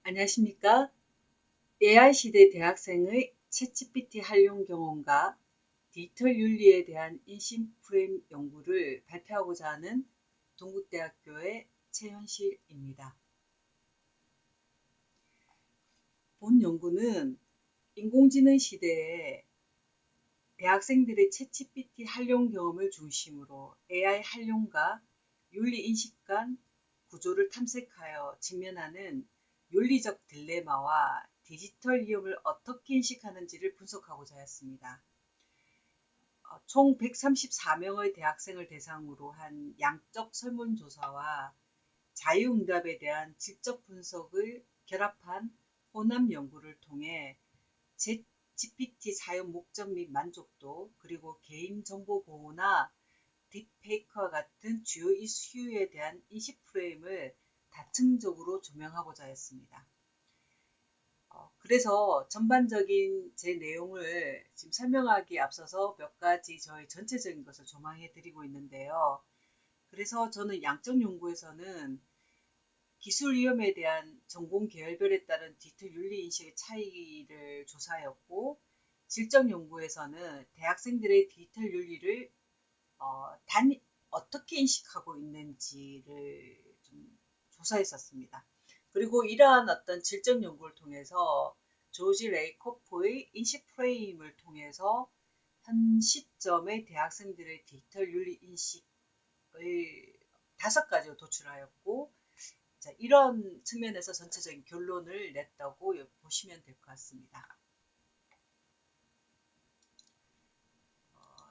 안녕하십니까? AI 시대 대학생의 챗GPT 활용 경험과 디지털 윤리에 대한 인식 프레임 연구를 발표하고자 하는 동국대학교의 최현실입니다. 본 연구는 인공지능 시대에 대학생들의 챗GPT 활용 경험을 중심으로 AI 활용과 윤리 인식 간 구조를 탐색하여 직면하는 윤리적 딜레마와 디지털 위협을 어떻게 인식하는지를 분석하고자 했습니다. 총 134명의 대학생을 대상으로 한 양적 설문조사와 자유응답에 대한 질적 분석을 결합한 혼합 연구를 통해 GPT 사용 목적 및 만족도, 그리고 개인정보 보호나 딥페이크와 같은 주요 이슈에 대한 인식 프레임을 다층적으로 조명하고자 했습니다. 그래서 전반적인 제 내용을 지금 설명하기에 앞서서 몇 가지 저희 전체적인 것을 조망해 드리고 있는데요. 그래서 저는 양적 연구에서는 기술 위험에 대한 전공 계열별에 따른 디지털 윤리 인식의 차이를 조사하였고, 질적 연구에서는 대학생들의 디지털 윤리를 어떻게 인식하고 있는지를 좀 조사했었습니다. 그리고 이러한 어떤 질적 연구를 통해서 조지 레이코프의 인식 프레임을 통해서 현 시점의 대학생들의 디지털 윤리 인식을 5가지로 도출하였고, 자, 이런 측면에서 전체적인 결론을 냈다고 보시면 될 것 같습니다.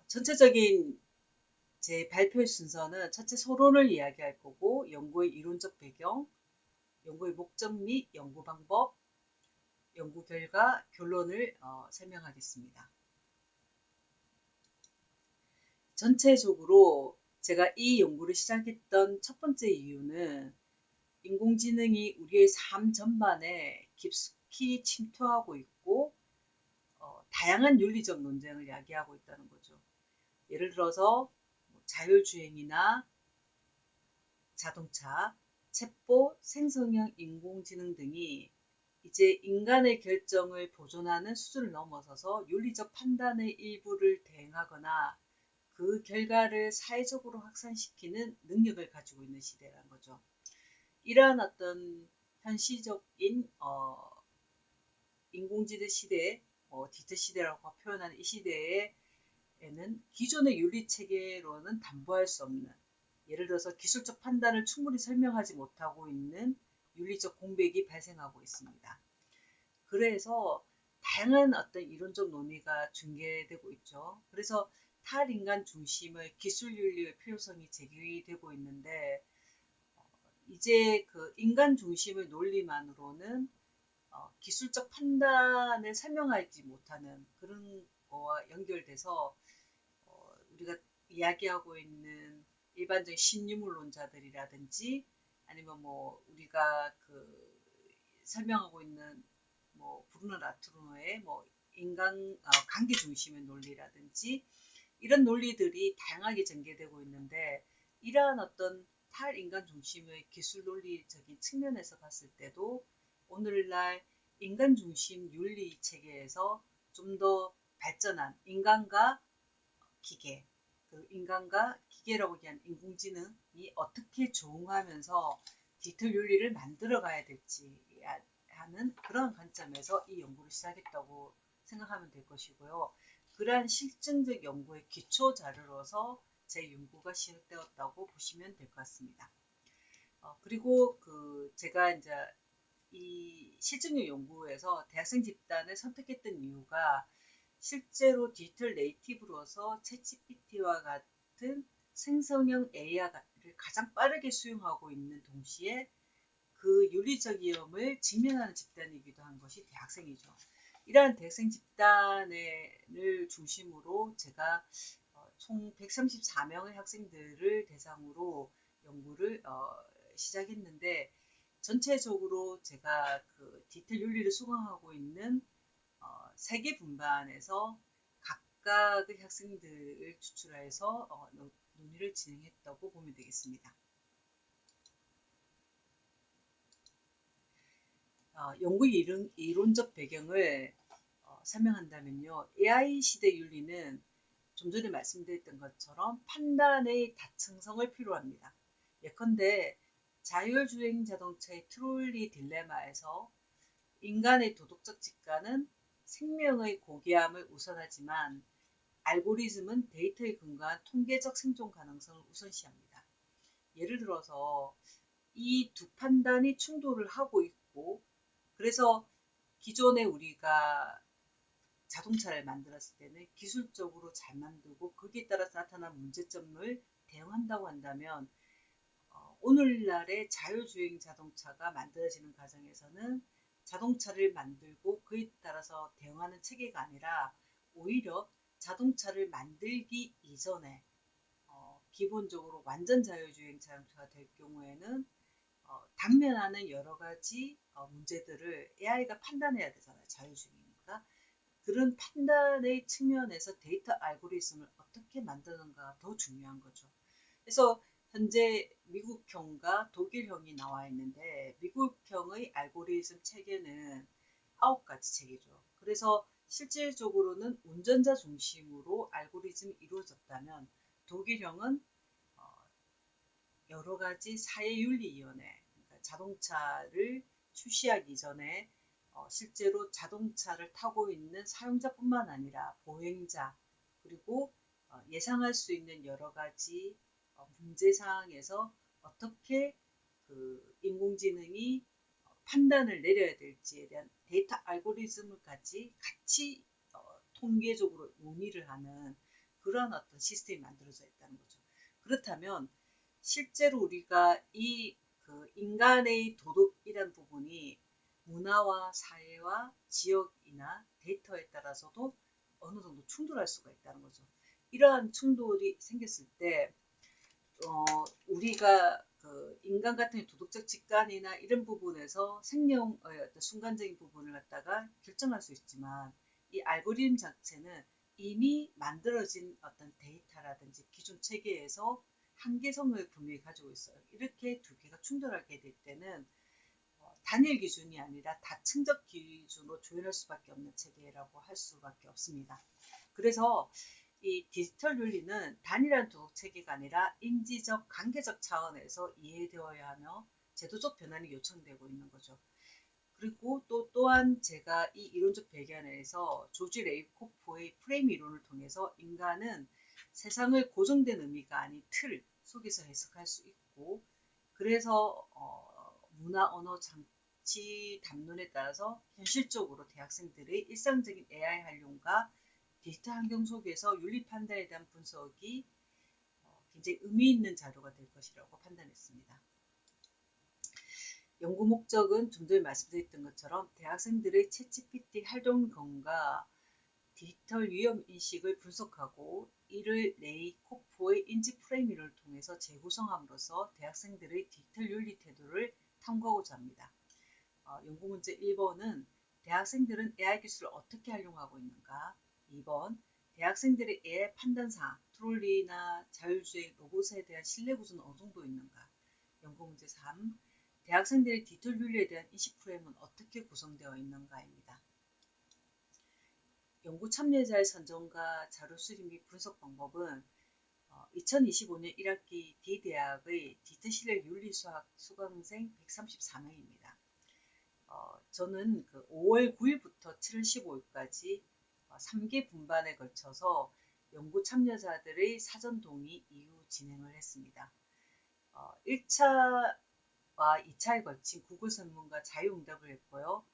전체적인 제 발표 순서는 첫째 서론을 이야기할 거고, 연구의 이론적 배경, 연구의 목적 및 연구 방법, 연구 결과, 결론을 설명하겠습니다. 전체적으로 제가 이 연구를 시작했던 첫 번째 이유는 인공지능이 우리의 삶 전반에 깊숙이 침투하고 있고 다양한 윤리적 논쟁을 야기하고 있다는 거죠. 예를 들어서 자율주행이나 자동차, 챗봇, 생성형 인공지능 등이 이제 인간의 결정을 보존하는 수준을 넘어서서 윤리적 판단의 일부를 대행하거나 그 결과를 사회적으로 확산시키는 능력을 가지고 있는 시대라는 거죠. 이러한 어떤 현실적인 인공지능 시대, 디지털 시대라고 표현하는 이 시대에는 기존의 윤리 체계로는 담보할 수 없는, 예를 들어서 기술적 판단을 충분히 설명하지 못하고 있는 윤리적 공백이 발생하고 있습니다. 그래서 다양한 어떤 이론적 논의가 전개되고 있죠. 그래서 탈인간 중심의 기술 윤리의 필요성이 제기되고 있는데 이제 그 인간 중심의 논리만으로는 기술적 판단을 설명하지 못하는 그런 거와 연결돼서 우리가 이야기하고 있는 일반적인 신유물론자들이라든지 아니면 뭐 우리가 그 설명하고 있는 뭐 브루너 라투르노의 뭐 인간 관계 중심의 논리라든지 이런 논리들이 다양하게 전개되고 있는데 이러한 어떤 탈인간 중심의 기술 논리적인 측면에서 봤을 때도 오늘날 인간 중심 윤리 체계에서 좀 더 발전한 인간과 기계, 그 인간과 기계라고 얘기하는 인공지능이 어떻게 조응하면서 디지털 윤리를 만들어 가야 될지 하는 그런 관점에서 이 연구를 시작했다고 생각하면 될 것이고요. 그러한 실증적 연구의 기초 자료로서 제 연구가 시작되었다고 보시면 될 것 같습니다. 그리고 그 제가 이제 이 실증력 연구에서 대학생 집단을 선택했던 이유가 실제로 디지털 네이티브로서 챗GPT와 같은 생성형 AI를 가장 빠르게 수용하고 있는 동시에 그 윤리적 위험을 직면하는 집단이기도 한 것이 대학생이죠. 이러한 대학생 집단을 중심으로 제가 총 134명의 학생들을 대상으로 연구를 시작했는데 전체적으로 제가 그 디지털 윤리를 수강하고 있는 3개 분반에서 각각의 학생들을 추출해서 논의를 진행했다고 보면 되겠습니다. 연구 이론적 배경을 설명한다면요. AI 시대 윤리는 좀 전에 말씀드렸던 것처럼 판단의 다층성을 필요로 합니다. 예컨대 자율주행 자동차의 트롤리 딜레마에서 인간의 도덕적 직관은 생명의 고귀함을 우선하지만 알고리즘은 데이터에 근거한 통계적 생존 가능성을 우선시합니다. 예를 들어서 이 두 판단이 충돌을 하고 있고, 그래서 기존에 우리가 자동차를 만들었을 때는 기술적으로 잘 만들고 거기에 따라서 나타난 문제점을 대응한다고 한다면 오늘날의 자율주행 자동차가 만들어지는 과정에서는 자동차를 만들고 그에 따라서 대응하는 체계가 아니라 오히려 자동차를 만들기 이전에 기본적으로 완전 자율주행 자동차가 될 경우에는 당면하는 여러 가지 문제들을 AI가 판단해야 되잖아요. 자율주행이니까. 그런 판단의 측면에서 데이터 알고리즘을 어떻게 만드는가 더 중요한 거죠. 그래서 현재 미국형과 독일형이 나와 있는데 미국형의 알고리즘 체계는 9가지 체계죠. 그래서 실질적으로는 운전자 중심으로 알고리즘이 이루어졌다면 독일형은 여러 가지 사회윤리위원회, 그러니까 자동차를 출시하기 전에 실제로 자동차를 타고 있는 사용자뿐만 아니라 보행자 그리고 예상할 수 있는 여러 가지 문제 사항에서 어떻게 그 인공지능이 판단을 내려야 될지에 대한 데이터 알고리즘을까지 같이 통계적으로 논의를 하는 그런 어떤 시스템이 만들어져 있다는 거죠. 그렇다면 실제로 우리가 이 그 인간의 도덕이란 부분이 문화와 사회와 지역이나 데이터에 따라서도 어느 정도 충돌할 수가 있다는 거죠. 이러한 충돌이 생겼을 때 우리가 그 인간 같은 도덕적 직관이나 이런 부분에서 생명의 어떤 순간적인 부분을 갖다가 결정할 수 있지만 이 알고리즘 자체는 이미 만들어진 어떤 데이터라든지 기존 체계에서 한계성을 분명히 가지고 있어요. 이렇게 두 개가 충돌하게 될 때는 단일 기준이 아니라 다층적 기준으로 조율할 수밖에 없는 체계라고 할 수밖에 없습니다. 그래서 이 디지털 윤리는 단일한 도덕 체계가 아니라 인지적, 관계적 차원에서 이해되어야 하며 제도적 변환이 요청되고 있는 거죠. 그리고 또한 제가 이 이론적 배경에서 조지 레이코프의 프레임 이론을 통해서 인간은 세상을 고정된 의미가 아닌 틀 속에서 해석할 수 있고 그래서 문화, 언어, 장치, 담론에 따라서 현실적으로 대학생들의 일상적인 AI 활용과 디지털 환경 속에서 윤리 판단에 대한 분석이 굉장히 의미 있는 자료가 될 것이라고 판단했습니다. 연구 목적은 좀 전에 말씀드렸던 것처럼 대학생들의 챗GPT 활동경과 디지털 위험 인식을 분석하고 이를 레이코프의 인지 프레임을 통해서 재구성함으로써 대학생들의 디지털 윤리 태도를 탐구하고자 합니다. 연구 문제 1번은 대학생들은 AI 기술을 어떻게 활용하고 있는가? 2번 대학생들의 AI 판단사항, 트롤리나 자율주행 로봇에 대한 신뢰 구조는 어느 정도 있는가? 연구 문제 3. 대학생들의 디지털 윤리에 대한 인식 프레임은 어떻게 구성되어 있는가입니다. 연구 참여자의 선정과 자료 수립 및 분석 방법은 2025년 1학기 D대학의 디지털 실력 윤리 수학 수강생 134명입니다. 저는 그 5월 9일부터 7월 15일까지 3개 분반에 걸쳐서 연구 참여자들의 사전 동의 이후 진행을 했습니다. 1차와 2차에 걸친 구글 설문과 자유응답을 했고요.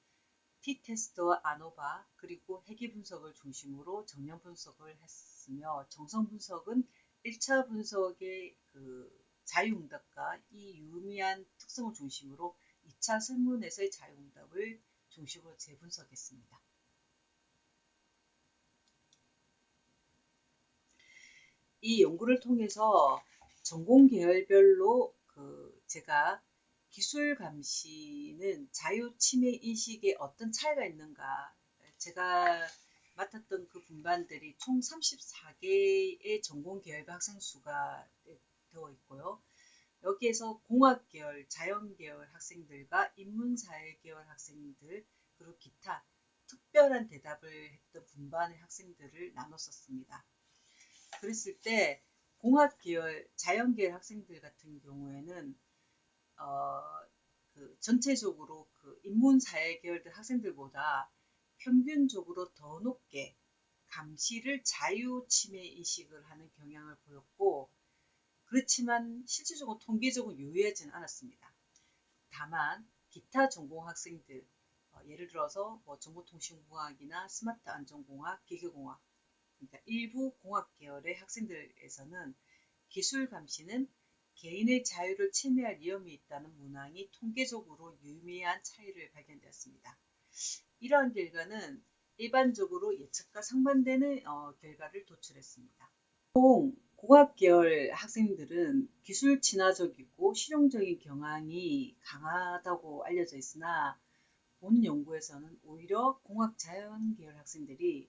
T테스트와 아노바 그리고 회귀 분석을 중심으로 정량 분석을 했으며 정성 분석은 1차 분석의 그 자유응답과 이 유의미한 특성을 중심으로 2차 설문에서의 자유응답을 중심으로 재분석했습니다. 이 연구를 통해서 전공 계열별로 제가 기술 감시는 자유 침해 인식에 어떤 차이가 있는가 제가 맡았던 그 분반들이 총 34개의 전공 계열별 학생 수가 되어 있고요. 여기에서 공학계열, 자연계열 학생들과 인문사회계열 학생들, 그리고 기타 특별한 대답을 했던 분반의 학생들을 나눴었습니다. 그랬을 때 공학계열, 자연계열 학생들 같은 경우에는 전체적으로 인문사회 계열들 학생들보다 평균적으로 더 높게 감시를 자유 침해 인식을 하는 경향을 보였고, 그렇지만 실질적으로 통계적으로 유의하지는 않았습니다. 다만 기타 전공 학생들, 예를 들어서 정보통신공학이나 스마트 안전공학, 기계공학, 그러니까 일부 공학 계열의 학생들에서는 기술 감시는 개인의 자유를 침해할 위험이 있다는 문항이 통계적으로 유의미한 차이를 발견되었습니다. 이러한 결과는 일반적으로 예측과 상반되는 결과를 도출했습니다. 공학 계열 학생들은 기술 친화적이고 실용적인 경향이 강하다고 알려져 있으나 본 연구에서는 오히려 공학 자연 계열 학생들이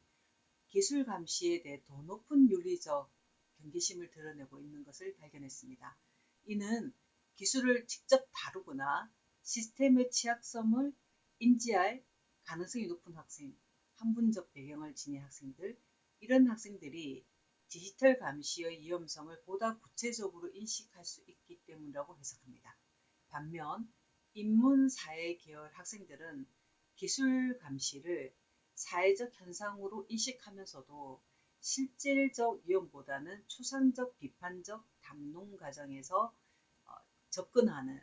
기술 감시에 대해 더 높은 윤리적 경계심을 드러내고 있는 것을 발견했습니다. 이는 기술을 직접 다루거나 시스템의 취약성을 인지할 가능성이 높은 학생, 학문적 배경을 지닌 학생들, 이런 학생들이 디지털 감시의 위험성을 보다 구체적으로 인식할 수 있기 때문이라고 해석합니다. 반면 인문사회 계열 학생들은 기술 감시를 사회적 현상으로 인식하면서도 실질적 위험보다는 추상적 비판적 담론 과정에서 접근하는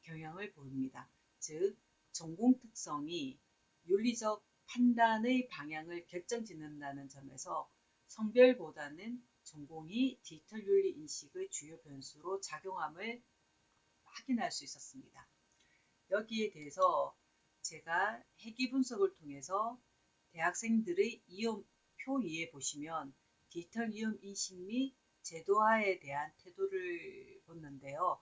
경향을 보입니다. 즉, 전공 특성이 윤리적 판단의 방향을 결정짓는다는 점에서 성별보다는 전공이 디지털 윤리 인식의 주요 변수로 작용함을 확인할 수 있었습니다. 여기에 대해서 제가 해기 분석을 통해서 대학생들의 표 2에 보시면 디지털 위험 인식 및 제도화에 대한 태도를 봤는데요.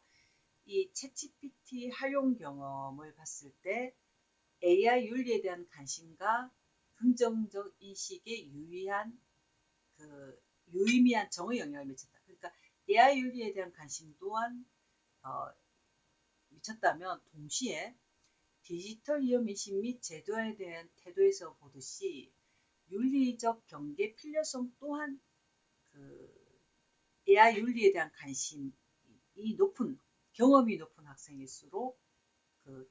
이 챗GPT 활용 경험을 봤을 때 AI 윤리에 대한 관심과 긍정적 인식에 유의미한 정의 영향을 미쳤다. 그러니까 AI 윤리에 대한 관심 또한 미쳤다면 동시에 디지털 위험 인식 및 제도화에 대한 태도에서 보듯이 윤리적 경계 필요성 또한 AI 윤리에 대한 관심이 높은, 경험이 높은 학생일수록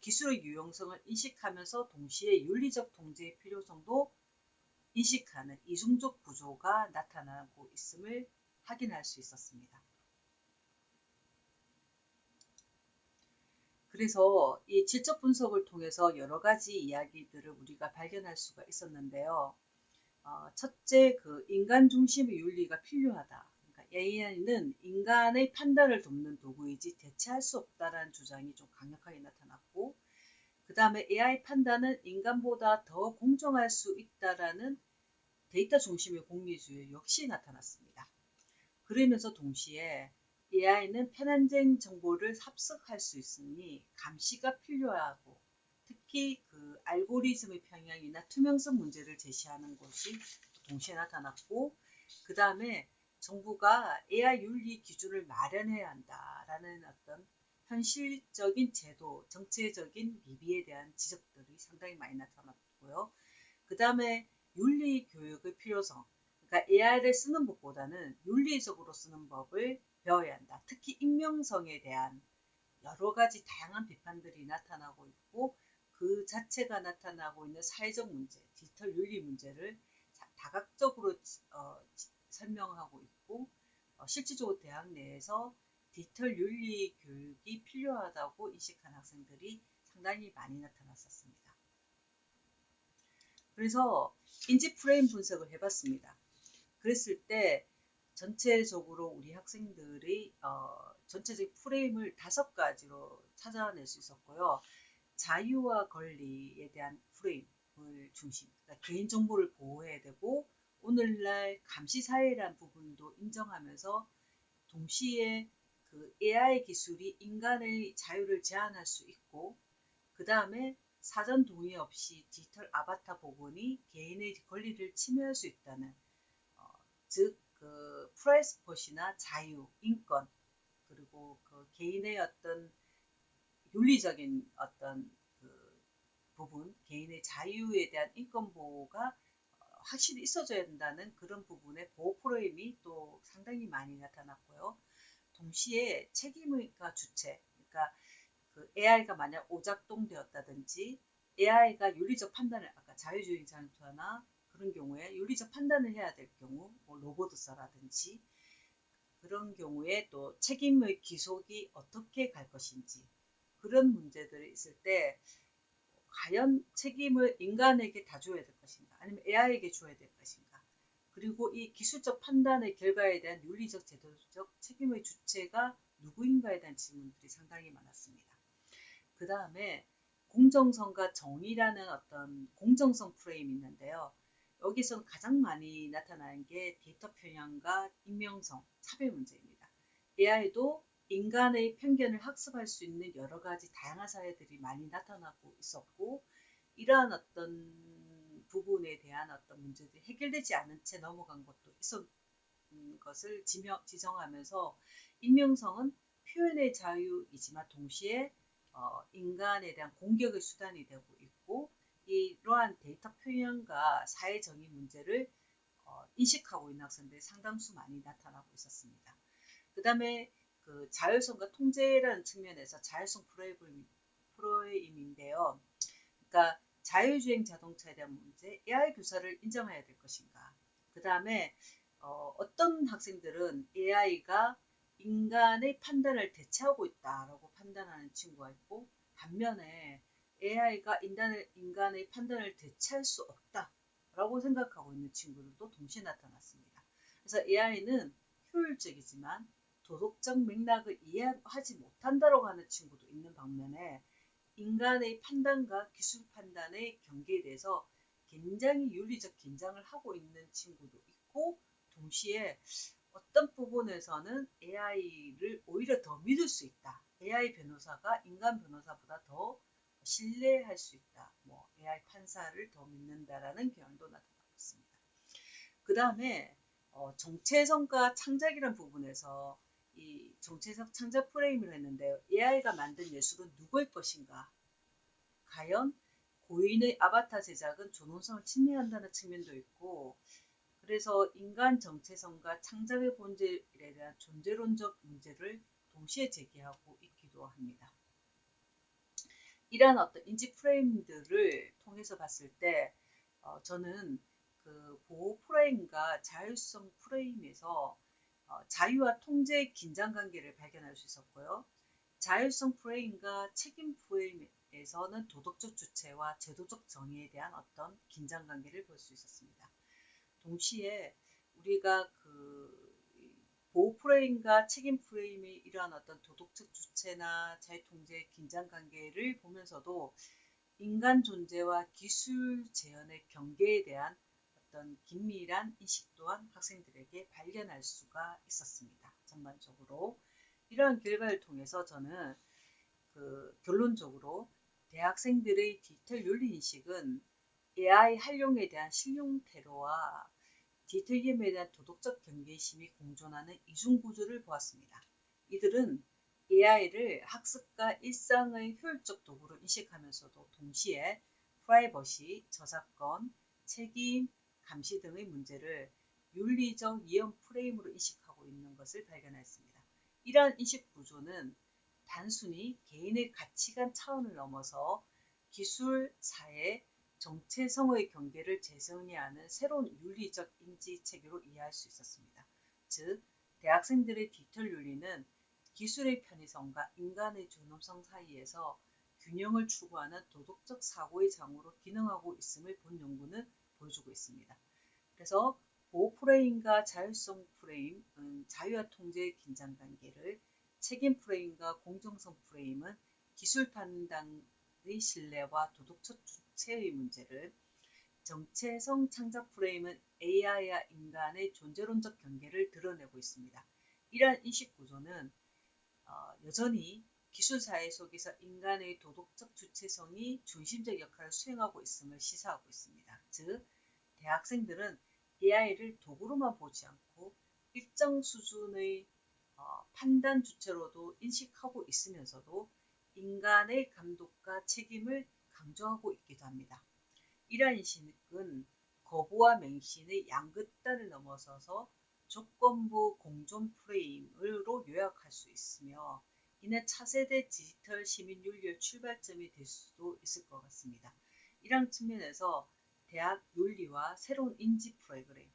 기술의 유용성을 인식하면서 동시에 윤리적 통제의 필요성도 인식하는 이중적 구조가 나타나고 있음을 확인할 수 있었습니다. 그래서 이 질적 분석을 통해서 여러 가지 이야기들을 우리가 발견할 수가 있었는데요. 첫째, 인간 중심의 윤리가 필요하다. 그러니까 AI는 인간의 판단을 돕는 도구이지 대체할 수 없다라는 주장이 좀 강력하게 나타났고, 그 다음에 AI 판단은 인간보다 더 공정할 수 있다라는 데이터 중심의 공리주의 역시 나타났습니다. 그러면서 동시에 AI는 편향된 정보를 삽습할 수 있으니 감시가 필요하고, 특히 알고리즘의 평양이나 투명성 문제를 제시하는 것이 동시에 나타났고, 그 다음에 정부가 AI 윤리 기준을 마련해야 한다라는 어떤 현실적인 제도, 정체적인 미비에 대한 지적들이 상당히 많이 나타났고요. 그 다음에 윤리 교육의 필요성, 그러니까 AI를 쓰는 법보다는 윤리적으로 쓰는 법을 배워야 한다. 특히 익명성에 대한 여러 가지 다양한 비판들이 나타나고 있고, 그 자체가 나타나고 있는 사회적 문제, 디지털 윤리 문제를 다각적으로 설명하고 있고, 실질적으로 대학 내에서 디지털 윤리 교육이 필요하다고 인식한 학생들이 상당히 많이 나타났었습니다. 그래서 인지 프레임 분석을 해봤습니다. 그랬을 때 전체적으로 우리 학생들이 전체적 프레임을 5가지로 찾아낼 수 있었고요. 자유와 권리에 대한 프레임을 중심, 그러니까 개인정보를 보호해야 되고 오늘날 감시사회라는 부분도 인정하면서 동시에 AI 기술이 인간의 자유를 제한할 수 있고, 그 다음에 사전 동의 없이 디지털 아바타 복원이 개인의 권리를 침해할 수 있다는, 즉 프라이버시나 자유, 인권, 그리고 그 개인의 어떤 윤리적인 어떤 그 부분, 개인의 자유에 대한 인권 보호가 확실히 있어줘야 된다는 그런 부분의 보호 프레임이 또 상당히 많이 나타났고요. 동시에 책임의가 주체, 그러니까 그 AI가 만약 오작동되었다든지 AI가 윤리적 판단을 아까 자유주의 자동차나 그런 경우에 윤리적 판단을 해야 될 경우 뭐 로보트사라든지 그런 경우에 또 책임의 기속이 어떻게 갈 것인지 그런 문제들이 있을 때 과연 책임을 인간에게 다 줘야 될 것인가 아니면 AI에게 줘야 될 것인가 그리고 이 기술적 판단의 결과에 대한 윤리적 제도적 책임의 주체가 누구인가에 대한 질문들이 상당히 많았습니다. 그 다음에 공정성과 정의라는 어떤 공정성 프레임이 있는데요. 여기서 가장 많이 나타나는 게 데이터 편향과 익명성, 차별 문제입니다. AI도 인간의 편견을 학습할 수 있는 여러 가지 다양한 사례들이 많이 나타나고 있었고 이러한 어떤 부분에 대한 어떤 문제들이 해결되지 않은 채 넘어간 것도 있었는 것을 지정하면서 익명성은 표현의 자유이지만 동시에 인간에 대한 공격의 수단이 되고 있고 이러한 데이터 표현과 사회 정의 문제를 인식하고 있는 학생들이 상당수 많이 나타나고 있었습니다. 그 다음에 그 자율성과 통제라는 측면에서 자율성 프레임인데요. 그러니까 자율주행 자동차에 대한 문제, AI 교사를 인정해야 될 것인가. 그 다음에 어떤 학생들은 AI가 인간의 판단을 대체하고 있다라고 판단하는 친구가 있고 반면에 AI가 인간의 판단을 대체할 수 없다라고 생각하고 있는 친구들도 동시에 나타났습니다. 그래서 AI는 효율적이지만 도덕적 맥락을 이해하지 못한다고 하는 친구도 있는 반면에 인간의 판단과 기술 판단의 경계에 대해서 굉장히 윤리적 긴장을 하고 있는 친구도 있고 동시에 어떤 부분에서는 AI를 오히려 더 믿을 수 있다. AI 변호사가 인간 변호사보다 더 신뢰할 수 있다. 뭐 AI 판사를 더 믿는다라는 경향도 나타나고 있습니다. 그 다음에 정체성과 창작이라는 부분에서 이 정체성 창작 프레임을 했는데요. AI가 만든 예술은 누구의 것인가? 과연 고인의 아바타 제작은 존엄성을 침해한다는 측면도 있고 그래서 인간 정체성과 창작의 본질에 대한 존재론적 문제를 동시에 제기하고 있기도 합니다. 이러한 어떤 인지 프레임들을 통해서 봤을 때 저는 그 보호 프레임과 자율성 프레임에서 자유와 통제의 긴장 관계를 발견할 수 있었고요. 자율성 프레임과 책임 프레임에서는 도덕적 주체와 제도적 정의에 대한 어떤 긴장 관계를 볼 수 있었습니다. 동시에 우리가 그 보호 프레임과 책임 프레임의 이러한 어떤 도덕적 주체나 자유 통제의 긴장 관계를 보면서도 인간 존재와 기술 재현의 경계에 대한 어떤 긴밀한 인식 또한 학생들에게 발견할 수가 있었습니다. 전반적으로 이러한 결과를 통해서 저는 그 결론적으로 대학생들의 디지털 윤리 인식은 AI 활용에 대한 실용 태도와 디지털 게임에 대한 도덕적 경계심이 공존하는 이중구조를 보았습니다. 이들은 AI를 학습과 일상의 효율적 도구로 인식하면서도 동시에 프라이버시, 저작권, 책임, 감시 등의 문제를 윤리적 위험 프레임으로 인식하고 있는 것을 발견했습니다. 이러한 인식 구조는 단순히 개인의 가치관 차원을 넘어서 기술, 사회, 정체성의 경계를 재정의하는 새로운 윤리적 인지 체계로 이해할 수 있었습니다. 즉, 대학생들의 디지털 윤리는 기술의 편의성과 인간의 존엄성 사이에서 균형을 추구하는 도덕적 사고의 장으로 기능하고 있음을 본 연구는 보여주고 있습니다. 그래서 보호 프레임과 자율성 프레임은 자유와 통제의 긴장 관계를, 책임 프레임과 공정성 프레임은 기술 판단의 신뢰와 도덕적 주체의 문제를, 정체성 창작 프레임은 AI와 인간의 존재론적 경계를 드러내고 있습니다. 이러한 인식 구조는 여전히 기술사회 속에서 인간의 도덕적 주체성이 중심적 역할을 수행하고 있음을 시사하고 있습니다. 즉, 대학생들은 AI를 도구로만 보지 않고 일정 수준의 판단 주체로도 인식하고 있으면서도 인간의 감독과 책임을 강조하고 있기도 합니다. 이러한 인식은 거부와 맹신의 양극단을 넘어서서 조건부 공존 프레임으로 요약할 수 있으며 이는 차세대 디지털 시민 윤리의 출발점이 될 수도 있을 것 같습니다. 이런 측면에서 대학 윤리와 새로운 인지 프로그램,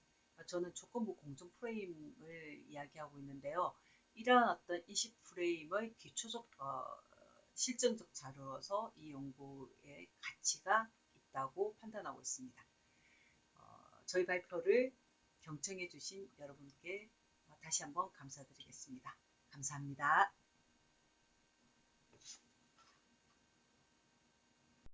저는 조건부 공존 프레임을 이야기하고 있는데요. 이러한 어떤 인식 프레임의 기초적 실증적 자료로서 이 연구의 가치가 있다고 판단하고 있습니다. 저희 발표를 경청해 주신 여러분께 다시 한번 감사드리겠습니다. 감사합니다.